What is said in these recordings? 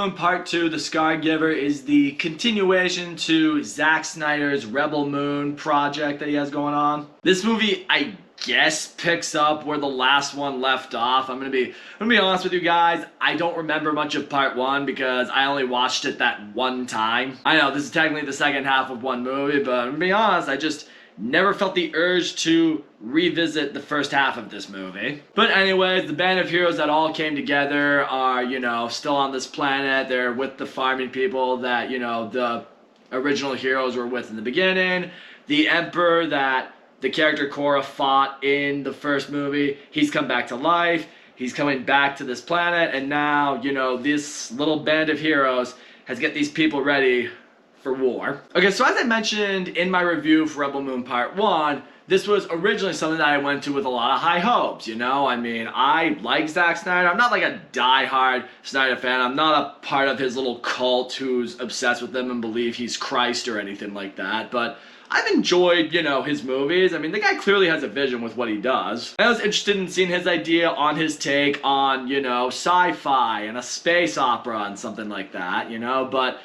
Moon Part 2, The Scargiver, is the continuation to Zack Snyder's Rebel Moon project that he has going on. This movie, I guess, picks up where the last one left off. I'm gonna be honest with you guys, I don't remember much of Part 1 because I only watched it that one time. I know, this is technically the second half of one movie, but I'm gonna be honest, I just never felt the urge to revisit the first half of this movie. But anyways, the band of heroes that all came together are, still on this planet. They're with the farming people that, the original heroes were with in the beginning. The Emperor that the character Korra fought in the first movie, he's come back to life. He's coming back to this planet, and now, this little band of heroes has got these people ready for war. Okay, so as I mentioned in my review for Rebel Moon Part 1, this was originally something that I went to with a lot of high hopes, I mean, I like Zack Snyder. I'm not like a die-hard Snyder fan. I'm not a part of his little cult who's obsessed with him and believe he's Christ or anything like that, but I've enjoyed, his movies. I mean, the guy clearly has a vision with what he does. I was interested in seeing his idea on his take on, sci-fi and a space opera and something like that, but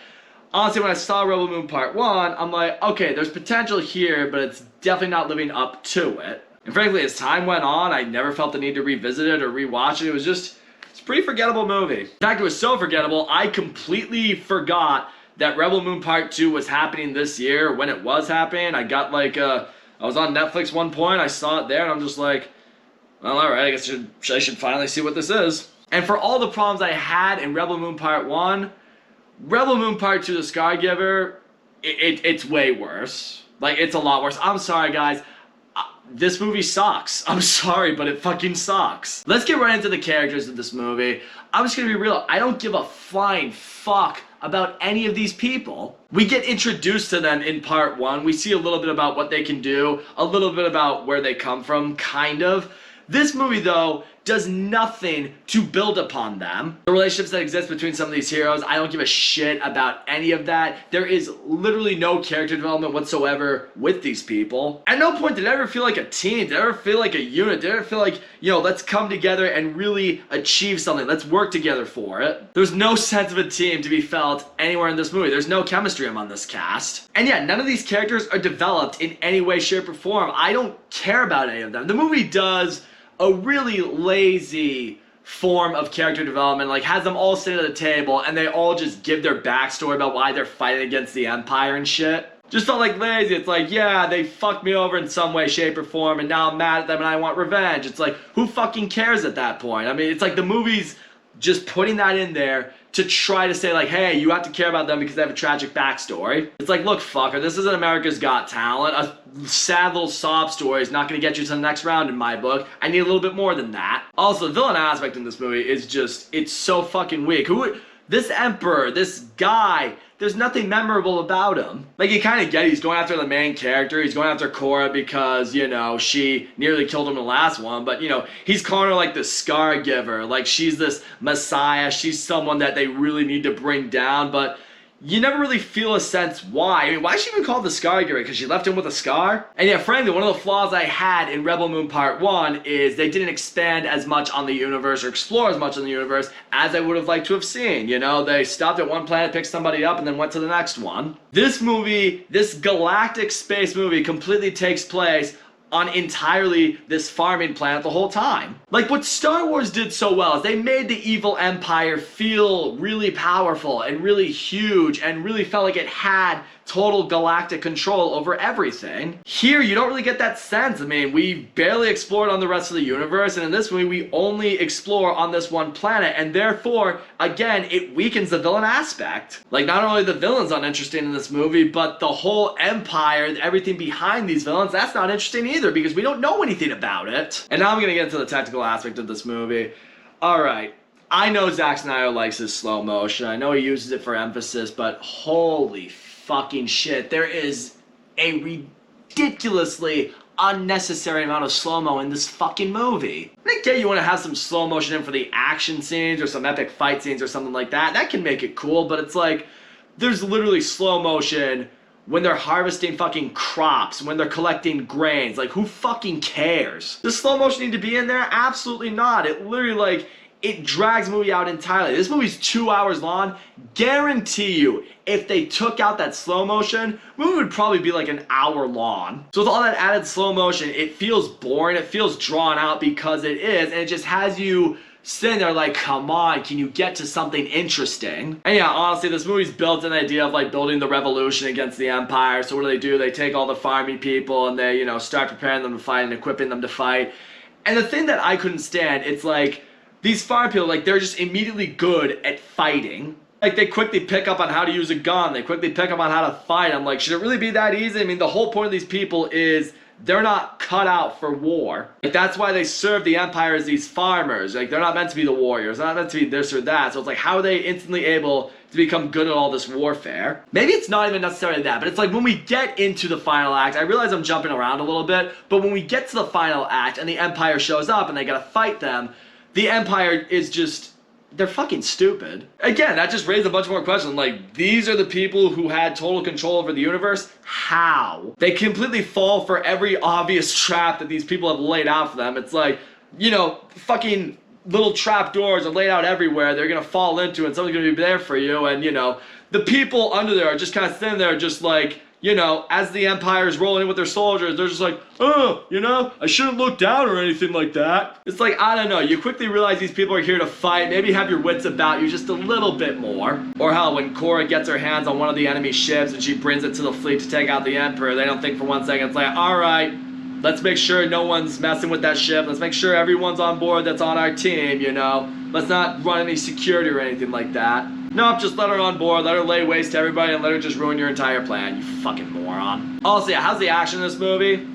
honestly, when I saw Rebel Moon Part 1, I'm like, okay, there's potential here, but it's definitely not living up to it. And frankly, as time went on, I never felt the need to revisit it or rewatch it. It's a pretty forgettable movie. In fact, it was so forgettable, I completely forgot that Rebel Moon Part 2 was happening this year. When it was happening, I got I was on Netflix one point, I saw it there, and I'm just like, well, alright, I guess I should finally see what this is. And for all the problems I had in Rebel Moon Part 1, Rebel Moon Part 2, The Scargiver, it's way worse. It's a lot worse. I'm sorry, guys. This movie sucks. I'm sorry, but it fucking sucks. Let's get right into the characters of this movie. I'm just gonna be real. I don't give a flying fuck about any of these people. We get introduced to them in Part 1. We see a little bit about what they can do, a little bit about where they come from, kind of. This movie, though, does nothing to build upon them. The relationships that exist between some of these heroes, I don't give a shit about any of that. There is literally no character development whatsoever with these people. At no point did it ever feel like a team, did it ever feel like a unit, did it ever feel like, let's come together and really achieve something, let's work together for it. There's no sense of a team to be felt anywhere in this movie. There's no chemistry among this cast. And yeah, none of these characters are developed in any way, shape, or form. I don't care about any of them. The movie does a really lazy form of character development, has them all sit at a table and they all just give their backstory about why they're fighting against the Empire and shit. Just felt lazy. It's yeah, they fucked me over in some way, shape, or form, and now I'm mad at them and I want revenge. It's who fucking cares at that point? I mean, it's the movie's just putting that in there to try to say hey, you have to care about them because they have a tragic backstory. It's look, fucker, this isn't America's Got Talent. A sad little sob story is not going to get you to the next round in my book. I need a little bit more than that. Also, the villain aspect in this movie is it's so fucking weak. This Emperor, this guy, there's nothing memorable about him. You kind of get it, he's going after the main character, he's going after Korra because, she nearly killed him in the last one, but, he's calling her the Scargiver, she's this messiah, she's someone that they really need to bring down, but you never really feel a sense why. I mean, why is she even called the Scargiver? Because she left him with a scar? And yeah, frankly, one of the flaws I had in Rebel Moon Part 1 is they didn't expand as much on the universe or explore as much on the universe as I would have liked to have seen. They stopped at one planet, picked somebody up, and then went to the next one. This movie, this galactic space movie, completely takes place on entirely this farming planet the whole time. What Star Wars did so well is they made the evil empire feel really powerful and really huge and really felt like it had total galactic control over everything. Here, you don't really get that sense. I mean, we barely explored on the rest of the universe, and in this movie, we only explore on this one planet, and therefore, again, it weakens the villain aspect. Not only the villain's uninteresting in this movie, but the whole empire, everything behind these villains, that's not interesting either, because we don't know anything about it. And now I'm gonna get into the technical aspect of this movie. Alright, I know Zack Snyder likes his slow motion, I know he uses it for emphasis, but holy fucking shit, there is a ridiculously unnecessary amount of slow-mo in this fucking movie. I get you want to have some slow motion in for the action scenes or some epic fight scenes or something like that. That can make it cool, but it's there's literally slow motion when they're harvesting fucking crops, when they're collecting grains. Who fucking cares? Does slow motion need to be in there? Absolutely not. It literally, it drags the movie out entirely. This movie's 2 hours long. Guarantee you, if they took out that slow motion, the movie would probably be like an hour long. So with all that added slow motion, it feels boring, it feels drawn out because it is, and it just has you sitting there like, come on, can you get to something interesting? And yeah, honestly, this movie's built an idea of like building the revolution against the Empire. So what do? They take all the farming people and they, start preparing them to fight and equipping them to fight. And the thing that I couldn't stand, it's like, these farm people, like, they're just immediately good at fighting. Like, they quickly pick up on how to use a gun. They quickly pick up on how to fight. I'm like, should it really be that easy? I mean, the whole point of these people is they're not cut out for war. Like, that's why they serve the Empire as these farmers. Like, they're not meant to be the warriors. They're not meant to be this or that. So it's like, how are they instantly able to become good at all this warfare? Maybe it's not even necessarily that, but it's like when we get into the final act, I realize I'm jumping around a little bit, but when we get to the final act and the Empire shows up and they gotta fight them, the Empire is just, they're fucking stupid. Again, that just raised a bunch more questions. Like, these are the people who had total control over the universe? How? They completely fall for every obvious trap that these people have laid out for them. It's like, fucking little trap doors are laid out everywhere. They're gonna fall into and someone's gonna be there for you. And, the people under there are just kind of sitting there just like, as the Empire is rolling in with their soldiers, they're just like, I shouldn't look down or anything like that. It's like, I don't know, you quickly realize these people are here to fight, maybe have your wits about you just a little bit more. Or how when Korra gets her hands on one of the enemy ships and she brings it to the fleet to take out the Emperor, they don't think for 1 second, it's like, alright, let's make sure no one's messing with that ship, let's make sure everyone's on board that's on our team, Let's not run any security or anything like that. Nope, just let her on board, let her lay waste to everybody, and let her just ruin your entire plan, you fucking moron. Also, yeah, how's the action in this movie?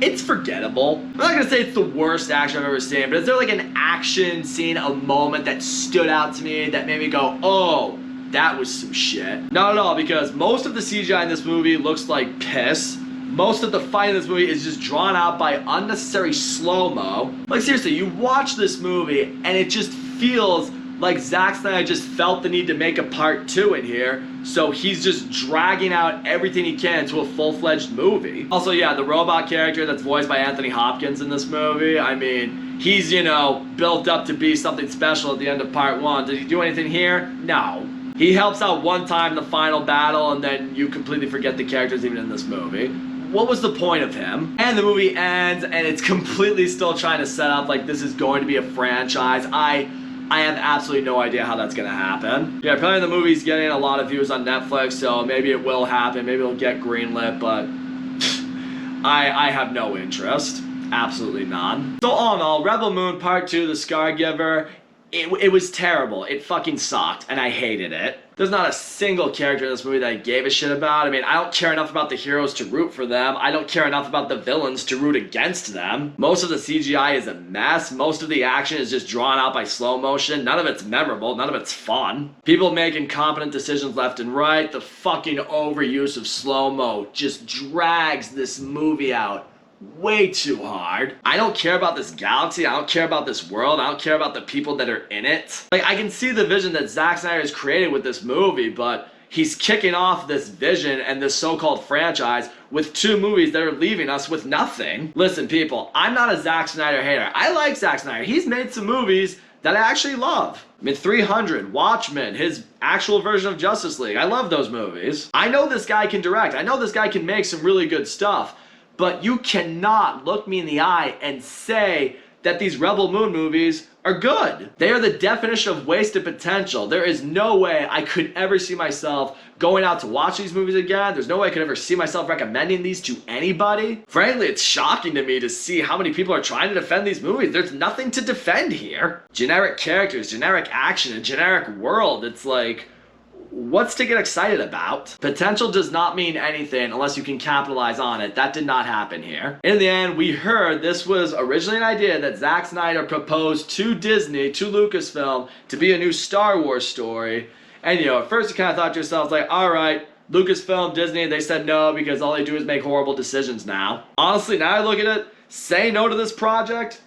It's forgettable. I'm not gonna say it's the worst action I've ever seen, but is there like an action scene, a moment that stood out to me that made me go, oh, that was some shit? Not at all, because most of the CGI in this movie looks like piss. Most of the fight in this movie is just drawn out by unnecessary slow-mo. Like, seriously, you watch this movie, and it just feels like Zack Snyder just felt the need to make a part 2 in here, so he's just dragging out everything he can to a full-fledged movie. Also, yeah, the robot character that's voiced by Anthony Hopkins in this movie, I mean, he's, built up to be something special at the end of part 1. Did he do anything here? No. He helps out one time in the final battle, and then you completely forget the characters even in this movie. What was the point of him? And the movie ends, and it's completely still trying to set up like this is going to be a franchise. I have absolutely no idea how that's gonna happen. Yeah, apparently the movie's getting a lot of views on Netflix, so maybe it will happen, maybe it'll get greenlit, but I have no interest. Absolutely none. So all in all, Rebel Moon Part 2, The Scargiver, it was terrible. It fucking sucked, and I hated it. There's not a single character in this movie that I gave a shit about. I mean, I don't care enough about the heroes to root for them. I don't care enough about the villains to root against them. Most of the CGI is a mess. Most of the action is just drawn out by slow motion. None of it's memorable. None of it's fun. People make incompetent decisions left and right. The fucking overuse of slow-mo just drags this movie out way too hard. I don't care about this galaxy, I don't care about this world, I don't care about the people that are in it. Like, I can see the vision that Zack Snyder has created with this movie, but he's kicking off this vision and this so-called franchise with 2 movies that are leaving us with nothing. Listen, people, I'm not a Zack Snyder hater. I like Zack Snyder. He's made some movies that I actually love. I mean, 300, Watchmen, his actual version of Justice League. I love those movies. I know this guy can direct. I know this guy can make some really good stuff. But you cannot look me in the eye and say that these Rebel Moon movies are good. They are the definition of wasted potential. There is no way I could ever see myself going out to watch these movies again. There's no way I could ever see myself recommending these to anybody. Frankly, it's shocking to me to see how many people are trying to defend these movies. There's nothing to defend here. Generic characters, generic action, a generic world. It's like, what's to get excited about? Potential does not mean anything unless you can capitalize on it. That did not happen here. In the end, we heard this was originally an idea that Zack Snyder proposed to Disney, to Lucasfilm, to be a new Star Wars story. And at first you kind of thought to yourself, like, alright, Lucasfilm, Disney, they said no because all they do is make horrible decisions now. Honestly, now I look at it, say no to this project,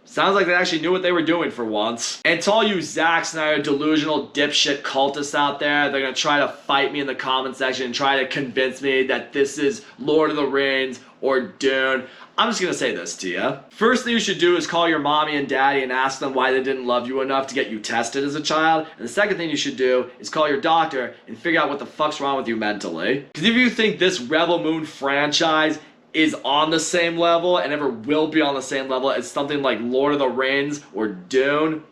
Sounds like they actually knew what they were doing for once. And to all you Zack Snyder delusional dipshit cultists out there, they're gonna try to fight me in the comment section and try to convince me that this is Lord of the Rings or Dune. I'm just gonna say this to you. First thing you should do is call your mommy and daddy and ask them why they didn't love you enough to get you tested as a child. And the second thing you should do is call your doctor and figure out what the fuck's wrong with you mentally. Because if you think this Rebel Moon franchise is on the same level and ever will be on the same level as something like Lord of the Rings or Dune,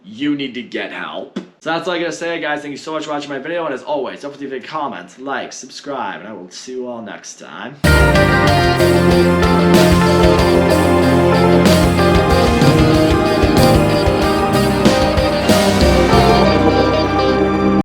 you need to get help. So that's all I gotta say, guys. Thank you so much for watching my video, and as always, don't forget to comment, like, subscribe, and I will see you all next time.